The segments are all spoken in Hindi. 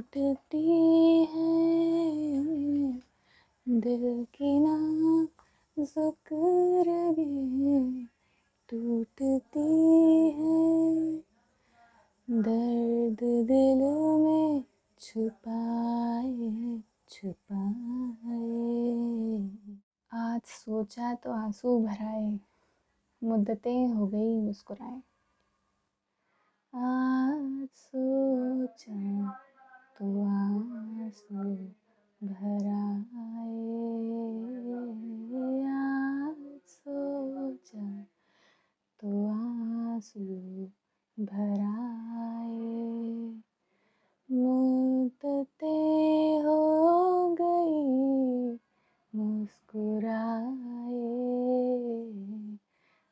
टूटती है दिल की नाजुक रगें, टूटती है दर्द दिल में छुपाए छुपाए। आज सोचा तो आंसू भराए, मुद्दतें हो गई मुस्कुराए। आज सोचा तो आंसू भराए, आज सोचा तो आंसू भराए। मुद्दतें हो गई मुस्कुराए,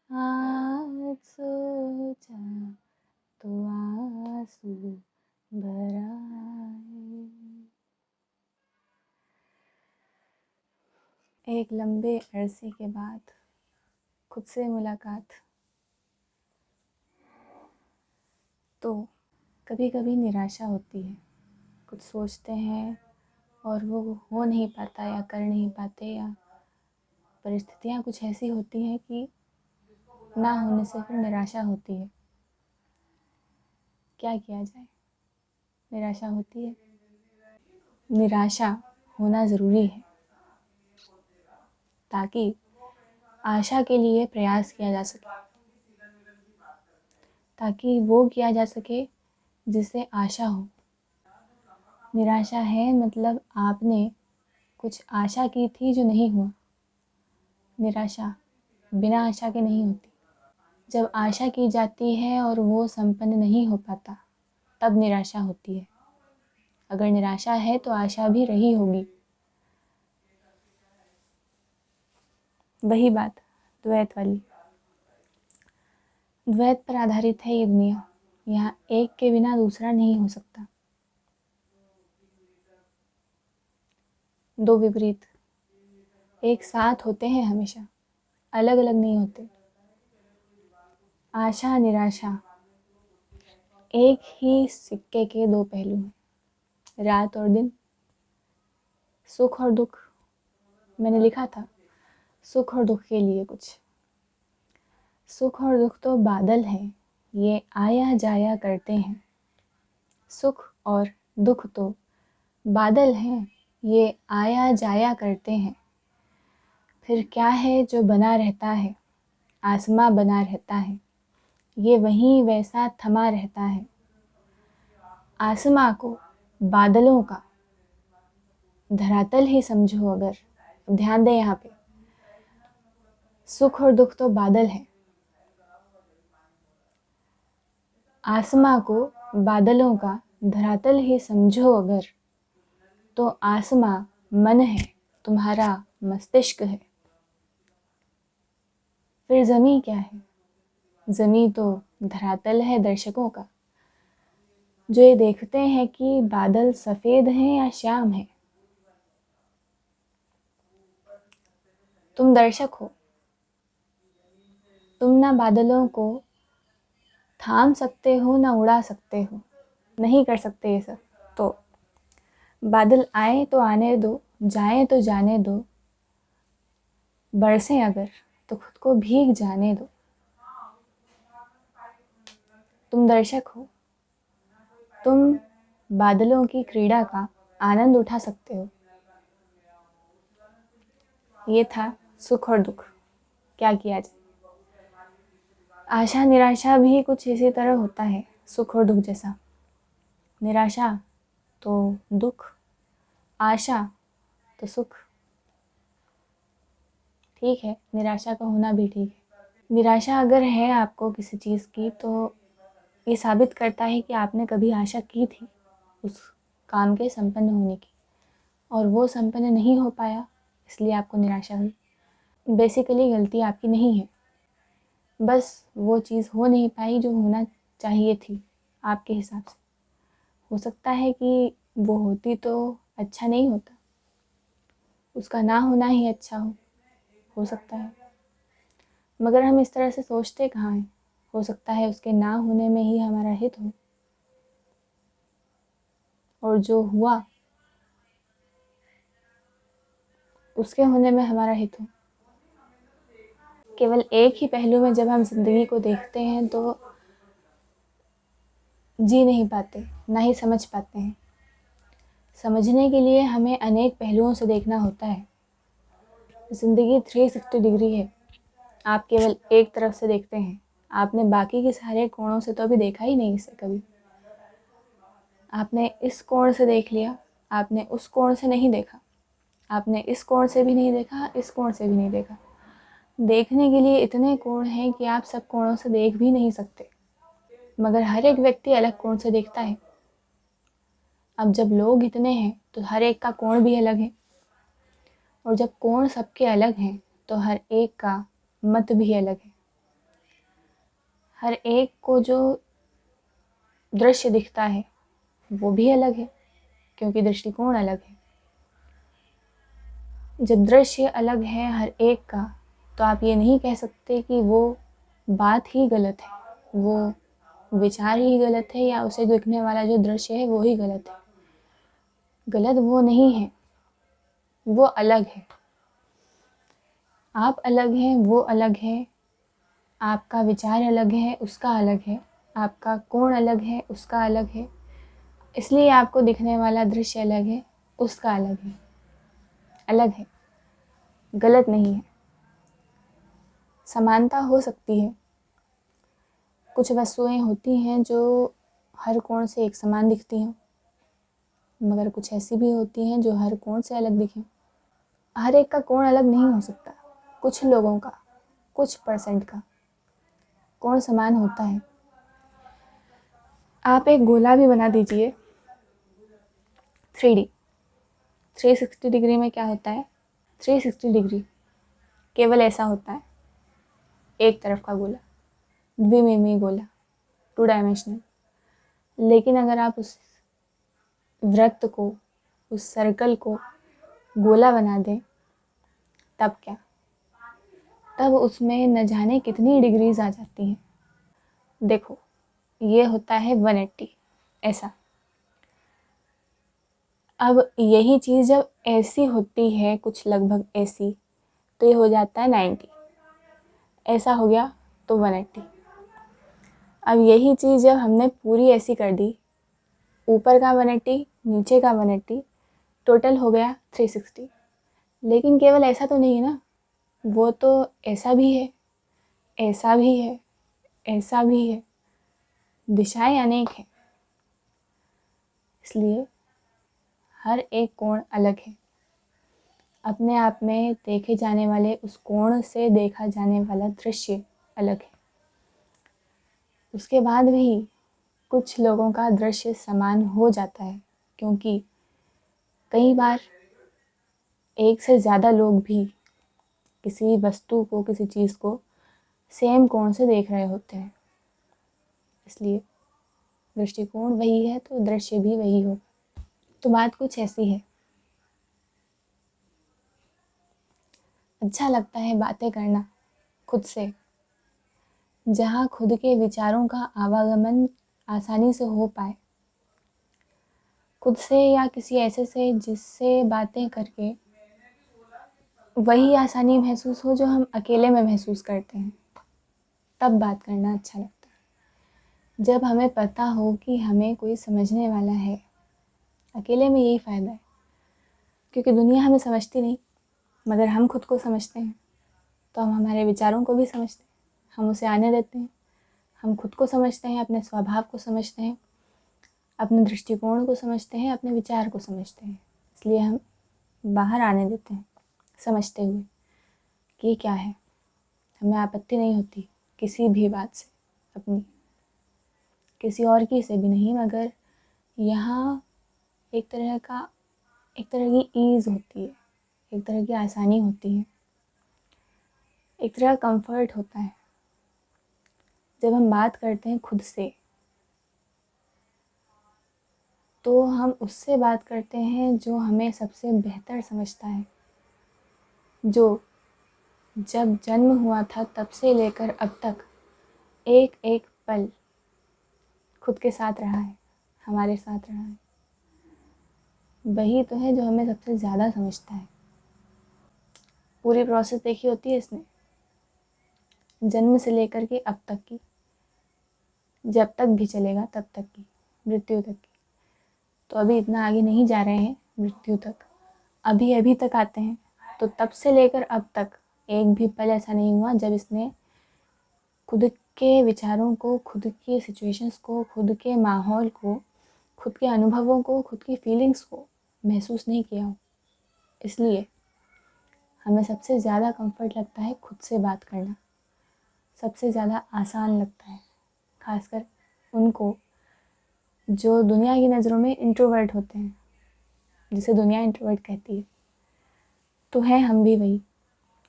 आज सोचा तो आंसू भराए। एक लंबे अरसे के बाद खुद से मुलाकात। तो कभी कभी निराशा होती है, कुछ सोचते हैं और वो हो नहीं पाता या कर नहीं पाते, या परिस्थितियाँ कुछ ऐसी होती हैं कि ना होने से फिर निराशा होती है। क्या किया जाए, निराशा होती है। निराशा होना ज़रूरी है ताकि आशा के लिए प्रयास किया जा सके, ताकि वो किया जा सके जिससे आशा हो। निराशा है मतलब आपने कुछ आशा की थी जो नहीं हुआ। निराशा बिना आशा के नहीं होती। जब आशा की जाती है और वो संपन्न नहीं हो पाता, तब निराशा होती है। अगर निराशा है तो आशा भी रही होगी। वही बात द्वैत वाली। द्वैत पर आधारित है ये दुनिया। यहाँ एक के बिना दूसरा नहीं हो सकता। दो विपरीत एक साथ होते हैं हमेशा, अलग अलग नहीं होते। आशा निराशा एक ही सिक्के के दो पहलू हैं, रात और दिन, सुख और दुख। मैंने लिखा था सुख और दुख के लिए कुछ। सुख और दुख तो बादल हैं, ये आया जाया करते हैं। सुख और दुख तो बादल हैं, ये आया जाया करते हैं। फिर क्या है जो बना रहता है, आसमां बना रहता है, ये वहीं वैसा थमा रहता है। आसमां को बादलों का धरातल ही समझो अगर। ध्यान दें यहाँ पे, सुख और दुख तो बादल है, आसमां को बादलों का धरातल ही समझो अगर, तो आसमां मन है, तुम्हारा मस्तिष्क है। फिर ज़मीं क्या है? ज़मीं तो धरातल है दर्शकों का, जो ये देखते हैं कि बादल सफ़ेद हैं या श्याम हैं। तुम दर्शक हो, तुम ना बादलों को थाम सकते हो ना उड़ा सकते हो, नहीं कर सकते ये सब। तो बादल आए तो आने दो, जाएं तो जाने दो, बरसें अगर तो खुद को भीग जाने दो। तुम दर्शक हो, तुम बादलों की क्रीड़ा का आनंद उठा सकते हो। ये था सुख और दुख, क्या किया जाए। आशा निराशा भी कुछ इसी तरह होता है, सुख और दुख जैसा। निराशा तो दुख, आशा तो सुख। ठीक है, निराशा का होना भी ठीक है। निराशा अगर है आपको किसी चीज़ की, तो ये साबित करता है कि आपने कभी आशा की थी उस काम के संपन्न होने की, और वो संपन्न नहीं हो पाया, इसलिए आपको निराशा हुई। बेसिकली गलती आपकी नहीं है, बस वो चीज़ हो नहीं पाई जो होना चाहिए थी आपके हिसाब से। हो सकता है कि वो होती तो अच्छा नहीं होता, उसका ना होना ही अच्छा हो सकता है। मगर हम इस तरह से सोचते कहाँ हैं। हो सकता है उसके ना होने में ही हमारा हित हो। और जो हुआ उसके होने में हमारा हित हो। केवल एक ही पहलू में जब हम ज़िंदगी को देखते हैं तो जी नहीं पाते, ना ही समझ पाते हैं। समझने के लिए हमें अनेक पहलुओं से देखना होता है। ज़िंदगी 360 डिग्री है, आप केवल एक तरफ से देखते हैं। आपने बाकी के सारे कोणों से तो अभी देखा ही नहीं इसे कभी। आपने इस कोण से देख लिया, आपने उस कोण से नहीं देखा, आपने इस कोण से भी नहीं देखा, इस कोण से भी नहीं देखा। देखने के लिए इतने कोण हैं कि आप सब कोणों से देख भी नहीं सकते, मगर हर एक व्यक्ति अलग कोण से देखता है। अब जब लोग इतने हैं तो हर एक का कोण भी अलग है, और जब कोण सबके अलग हैं तो हर एक का मत भी अलग है। हर एक को जो दृश्य दिखता है वो भी अलग है, क्योंकि दृष्टिकोण अलग है। जब दृश्य अलग है हर एक का, तो आप ये नहीं कह सकते कि वो बात ही गलत है, वो विचार ही गलत है, या उसे दिखने वाला जो दृश्य है वो ही गलत है। गलत वो नहीं है, वो अलग है। आप अलग हैं, वो अलग है। आपका विचार अलग है, उसका अलग है। आपका कोण अलग है, उसका अलग है। इसलिए आपको दिखने वाला दृश्य अलग है, उसका अलग है। अलग है, गलत नहीं है। समानता हो सकती है। कुछ वस्तुएं होती हैं जो हर कोण से एक समान दिखती हैं, मगर कुछ ऐसी भी होती हैं जो हर कोण से अलग दिखें। हर एक का कोण अलग नहीं हो सकता। कुछ लोगों का, कुछ परसेंट का कोण समान होता है। आप एक गोला भी बना दीजिए 3D, 360 डिग्री में क्या होता है? 360 डिग्री केवल ऐसा होता है, एक तरफ का गोला, द्विमिमीय गोला, 2 डायमेंशनल। लेकिन अगर आप उस वृत्त को, उस सर्कल को गोला बना दें, तब क्या? तब उसमें न जाने कितनी डिग्रीज आ जाती हैं। देखो, ये होता है 180 ऐसा। अब यही चीज़ जब ऐसी होती है, कुछ लगभग ऐसी, तो ये हो जाता है 90। ऐसा हो गया तो 180। अब यही चीज़ जब हमने पूरी ऐसी कर दी, ऊपर का 180, नीचे का 180, टोटल हो गया 360। लेकिन केवल ऐसा तो नहीं है ना, वो तो ऐसा भी है, ऐसा भी है, ऐसा भी है। दिशाएं अनेक हैं, इसलिए हर एक कोण अलग है। अपने आप में देखे जाने वाले उस कोण से देखा जाने वाला दृश्य अलग है। उसके बाद भी कुछ लोगों का दृश्य समान हो जाता है, क्योंकि कई बार एक से ज़्यादा लोग भी किसी वस्तु को, किसी चीज़ को सेम कोण से देख रहे होते हैं। इसलिए दृष्टिकोण वही है तो दृश्य भी वही होगा। तो बात कुछ ऐसी है। अच्छा लगता है बातें करना खुद से, जहाँ खुद के विचारों का आवागमन आसानी से हो पाए, खुद से या किसी ऐसे से जिससे बातें करके वही आसानी महसूस हो जो हम अकेले में महसूस करते हैं। तब बात करना अच्छा लगता है, जब हमें पता हो कि हमें कोई समझने वाला है। अकेले में यही फ़ायदा है, क्योंकि दुनिया हमें समझती नहीं, मगर हम खुद को समझते हैं, तो हम हमारे विचारों को भी समझते हैं, हम उसे आने देते हैं। हम खुद को समझते हैं, अपने स्वभाव को समझते हैं, अपने दृष्टिकोण को समझते हैं, अपने विचार को समझते हैं। इसलिए हम बाहर आने देते हैं, समझते हुए कि ये क्या है। हमें आपत्ति नहीं होती किसी भी बात से, अपनी किसी और की से भी नहीं, मगर यहाँ एक तरह की ईज़ होती है, एक तरह की आसानी होती है, एक तरह का कंफर्ट होता है। जब हम बात करते हैं खुद से, तो हम उससे बात करते हैं जो हमें सबसे बेहतर समझता है, जो जब जन्म हुआ था तब से लेकर अब तक एक एक पल खुद के साथ रहा है, हमारे साथ रहा है। वही तो है जो हमें सबसे ज़्यादा समझता है। पूरी प्रोसेस देखी होती है इसने, जन्म से लेकर के अब तक की, जब तक भी चलेगा तब तक की, मृत्यु तक की। तो अभी इतना आगे नहीं जा रहे हैं मृत्यु तक, अभी अभी तक आते हैं। तो तब से लेकर अब तक एक भी पल ऐसा नहीं हुआ जब इसने खुद के विचारों को, खुद की सिचुएशंस को, खुद के माहौल को, खुद के अनुभवों को, खुद की फीलिंग्स को महसूस नहीं किया हो। इसलिए हमें सबसे ज़्यादा कंफर्ट लगता है खुद से बात करना, सबसे ज़्यादा आसान लगता है, खासकर उनको जो दुनिया की नज़रों में इंट्रोवर्ट होते हैं, जिसे दुनिया इंट्रोवर्ट कहती है। तो हैं हम भी वही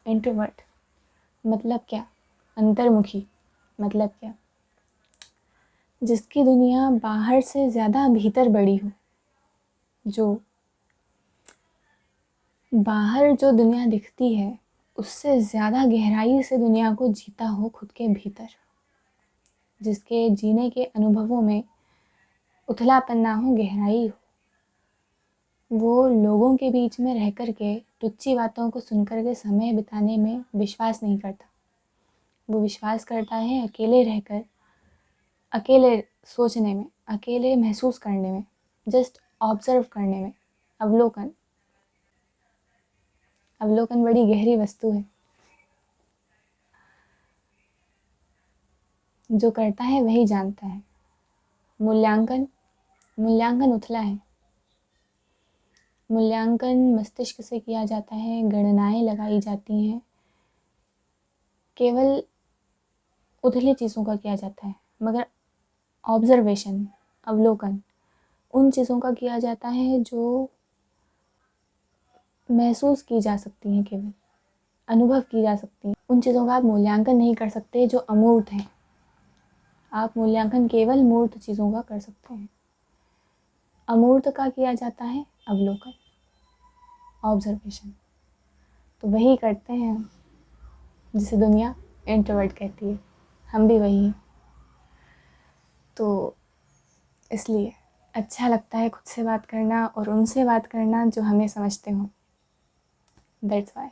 इंट्रोवर्ट। मतलब क्या? अंतर्मुखी। मतलब क्या? जिसकी दुनिया बाहर से ज़्यादा भीतर बड़ी हो, जो बाहर जो दुनिया दिखती है उससे ज़्यादा गहराई से दुनिया को जीता हो खुद के भीतर, जिसके जीने के अनुभवों में उथलापन ना हो, गहराई हो। वो लोगों के बीच में रह कर के टुच्ची बातों को सुन कर के समय बिताने में विश्वास नहीं करता। वो विश्वास करता है अकेले रहकर, अकेले सोचने में, अकेले महसूस करने में, जस्ट ऑब्जर्व करने में। अवलोकन। अवलोकन बड़ी गहरी वस्तु है। जो करता है वही जानता है। मूल्यांकन, मूल्यांकन उथला है। मूल्यांकन मस्तिष्क से किया जाता है, गणनाएं लगाई जाती हैं, केवल उथली चीज़ों का किया जाता है। मगर ऑब्जर्वेशन, अवलोकन, उन चीज़ों का किया जाता है जो महसूस की जा सकती हैं, केवल अनुभव की जा सकती हैं। उन चीज़ों का आप मूल्यांकन नहीं कर सकते जो अमूर्त हैं। आप मूल्यांकन केवल मूर्त चीज़ों का कर सकते हैं। अमूर्त का किया जाता है अवलोकन, ऑब्जर्वेशन। तो वही करते हैं हम, जिसे दुनिया इंट्रोवर्ट कहती है। हम भी वही हैं। तो इसलिए अच्छा लगता है खुद से बात करना और उनसे बात करना जो हमें समझते हों। That's why.